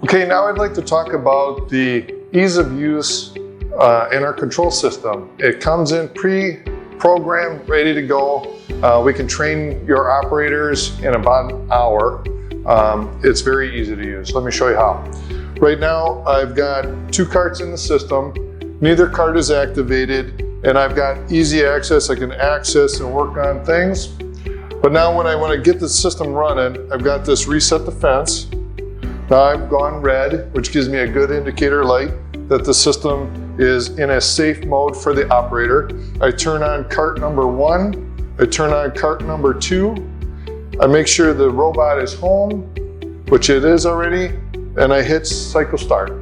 Okay, now I'd like to talk about the ease of use in our control system. It comes in pre-programmed, ready to go. We can train your operators in about an hour. It's very easy to use. Let me show you how. Right now, I've got 2 carts in the system. Neither cart is activated, and I've got easy access. I can access and work on things. But now when I want to get the system running, I've got this reset the fence. Now I've gone red, which gives me a good indicator light that the system is in a safe mode for the operator. I turn on cart number 1. I turn on cart number 2. I make sure the robot is home, which it is already, and I hit cycle start.